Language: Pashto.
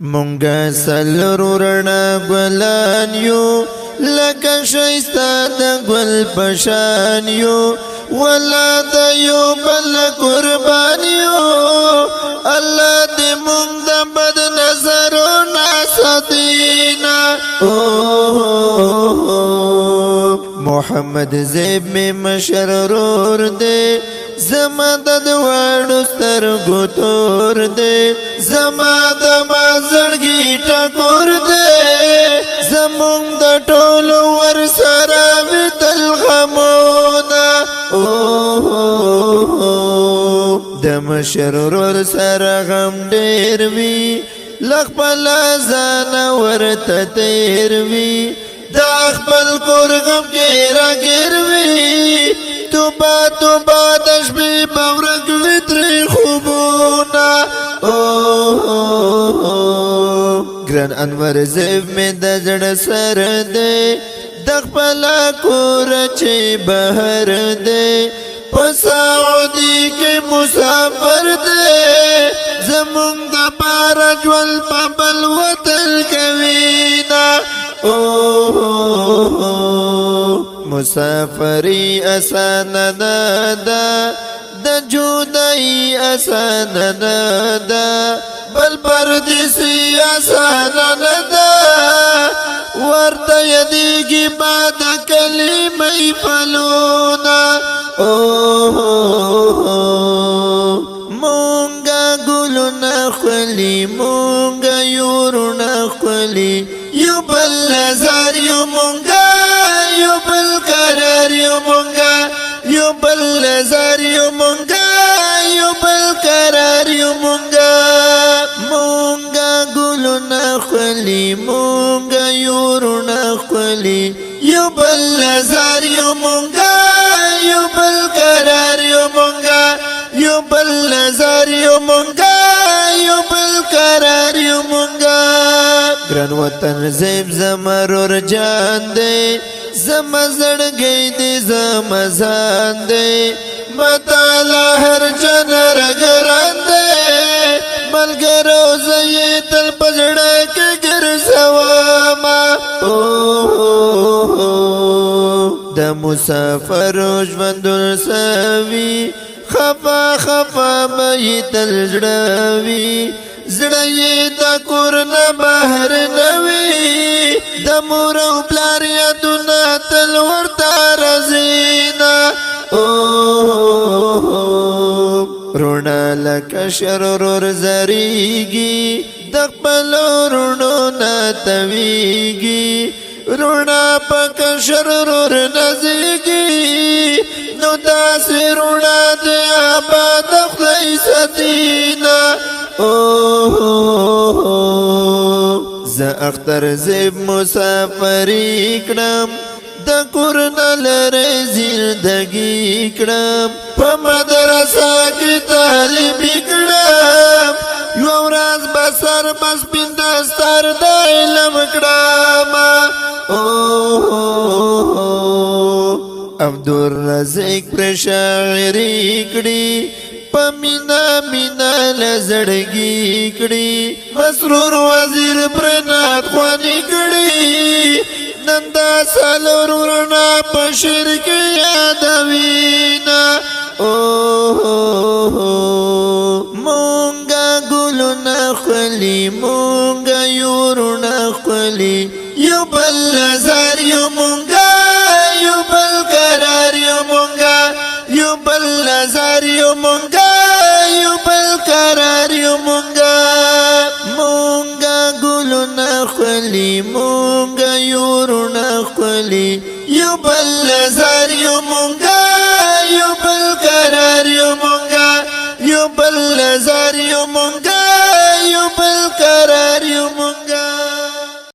مونگا سلرو رنا گلان یو لکا شایستا دا گل پشان یو ولا دا یو بل قربان یو اللہ دی مونگ دا بد نظرو ناسدینا محمد زیب میں مشرور دے زما د دوانو سترګو تور دی زما د مازړګي ټکور دی زمونږ د ټولو ورسره وتل غمونه د مشرور سره غم ډېر وي لخپل ځان ورته تیر وي دا خپل کور غم کې راګروي توبه توبه د شپې په ورځ وترې خوبونه ګران انور زیب مې د زړه سر دی د خپل کور چې بهر دی په سعودي کې مسافر دی زمونږ دپاره ژوند په بل وطن کوینه مسافری آسان نه ده د جدائی آسان نه ده بل پردیسی آسان نه ده ورته یادیږي بعد کلمې فلونه مونږه ګلونه خولي مونږه یورونه خولي یو بل نظر یو مونږه یو بل قرار یو مونږه یو بل نظر یو مونږه یو بل قرار یو مونږه مونږه ګلونه خولي مونږه یورونه خولي یو بل نظر یو مونږه یو بل قرار یو مونږه یو بل نظر یو مونږه یو بل قرار یو مونږه ګران وطن زیب زمرور جان دی زما زړګی دی زما ځان دی متاله هر جن رګران دی ملګرو زه یې تل په زړه کې ګرځومه د مسافرو ژوندون سوي خفا خفا به یې تل زړه وي زړه یې د کور نه بهر نه وي د مور او پلار یادونه تل ورته راځي نه روڼه لکه شرور زریږي د خپلو روڼو نه تویږي روڼه پکه شرور نزیږي نو داسې روڼه د آباد خدای ساتینه زه اختر زیب مسافري کړم د کور نه لرې زندګي کړم په مدرسه کې تعلیم کړم یوه ورځ به سر به سپین دستار د علم کړم عبدالرزاق پر شاعري کړي په مینا مینا لزړګي کړي مسرور وزیر پر نات خواني کړي نندا سالور ورنا په شعر کې یادوینا مونږه ګلونه خولي مونږه یورونه خولي یو بل نظر یو مونږه یو بل قرار یو مونږه یو بل نظر یو مونږه یو بل قرار یو مونږه مونږه ګلونه خولي مونږه یورونه خولي یو بل نظر یو مونږه